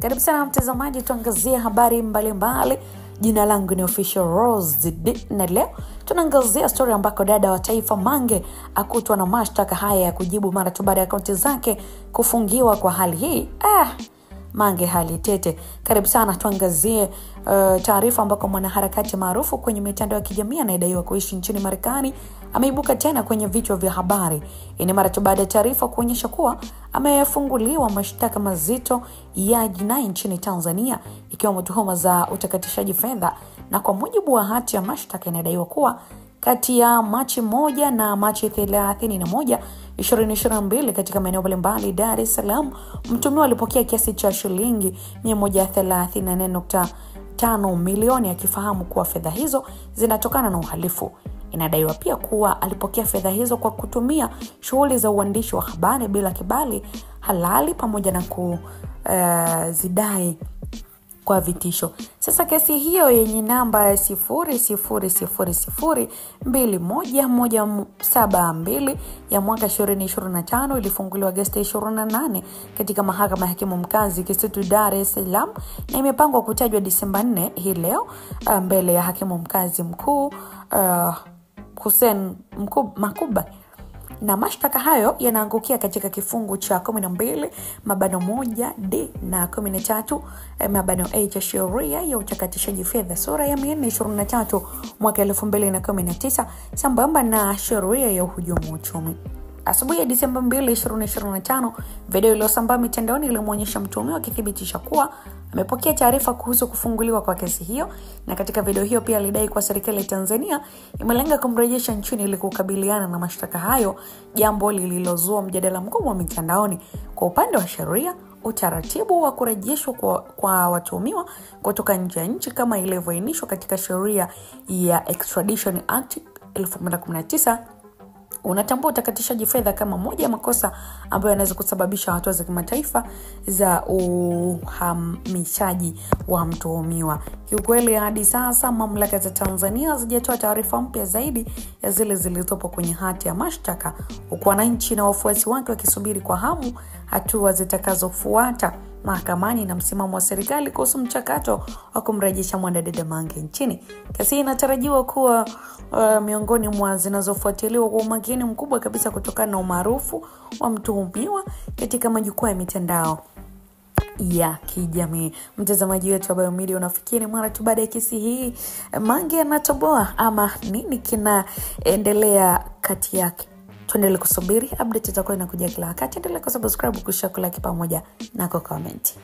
Karibu sana mtazamaji, tuangazie habari mbalimbali. Jina langu ni Official Rose na leo tunaangazia story ambako dada wa taifa Mange akutwa na mashtaka haya ya kujibu mara tu baada ya akaunti zake kufungiwa kwa hali hii. Mange hali tete. Karibu sana tuangazie taarifa ambako mwanaharakati maarufu kwenye mitandao ya kijamii anayedaiwa kuishi nchini Marekani ameibuka tena kwenye vichwa vya habari. Ni mara tu baada ya taarifa kuonyesha kuwa amefunguliwa mashtaka mazito ya jinai nchini Tanzania, ikiwa tuhuma za utakatishaji fedha. Na kwa mujibu wa hati ya mashtaka inadaiwa kuwa kati ya Machi 1 na Machi 31, 2022 katika maeneo mbalimbali Dar es Salaam, mtumiwa alipokea kiasi cha shilingi 134.5 milioni akifahamu kuwa fedha hizo zinatokana na uhalifu. Inadaiwa pia kuwa alipokea fedha hizo kwa kutumia shughuli za uandishi wa habari bila kibali halali pamoja na kuzidai kwa vitisho. Sasa kesi hiyo yenye namba 000021172 ya mwaka 2025 ilifunguliwa Agosti 28 katika mahakama ya hakimu mkazi Kisutu Dar es Salaam na imepangwa kutajwa Disemba 4 hii leo mbele ya hakimu mkazi mkuu Hussein Makuba. Na mashtaka hayo yanaangukia katika kifungu cha 12(1)(d) na 13(a) cha sheria ya utakatishaji fedha sura ya 423 mwaka 2019 sambamba na sheria ya uhujumu uchumi. Asubuhi ya Disemba 2, 2025, video iliyosambaa mitandaoni ilimuonyesha mtuhumiwa akithibitisha kuwa amepokea taarifa kuhusu kufunguliwa kwa kesi hiyo, na katika video hiyo pia alidai kwa serikali ya Tanzania imelenga kumrejesha nchini ili kukabiliana na mashtaka hayo, jambo lililozua mjadala mkubwa mitandaoni. Kwa upande wa sheria, utaratibu wa kurejeshwa kwa watuhumiwa kutoka nje ya nchi kama ilivyoainishwa katika sheria ya Extradition Act 2019 unatambua utakatishaji fedha kama moja ya makosa ambayo yanaweza kusababisha hatua za kimataifa za uhamishaji wa mtuhumiwa. Kiukweli hadi sasa mamlaka za Tanzania hazijatoa taarifa mpya zaidi ya zile zilizopo kwenye hati ya mashtaka, huku wananchi na wafuasi wake wakisubiri kwa hamu hatua zitakazofuata mahakamani na msimamo wa serikali kuhusu mchakato wa kumrejesha mwanadada Mange nchini. Kesi inatarajiwa kuwa miongoni mwa zinazofuatiliwa kwa umakini mkubwa kabisa kutokana na umaarufu wa mtuhumiwa katika majukwaa ya mitandao ya kijamii. Mtazamaji wetu wa Biomedia, unafikiri mara tu baada ya kesi hii Mange anatoboa ama nini kinaendelea kati yake? Tuendelee kusubiri, update itakuwa inakuja kila wakati. Endelea kusubscribe, kushare, kulike pamoja na comment.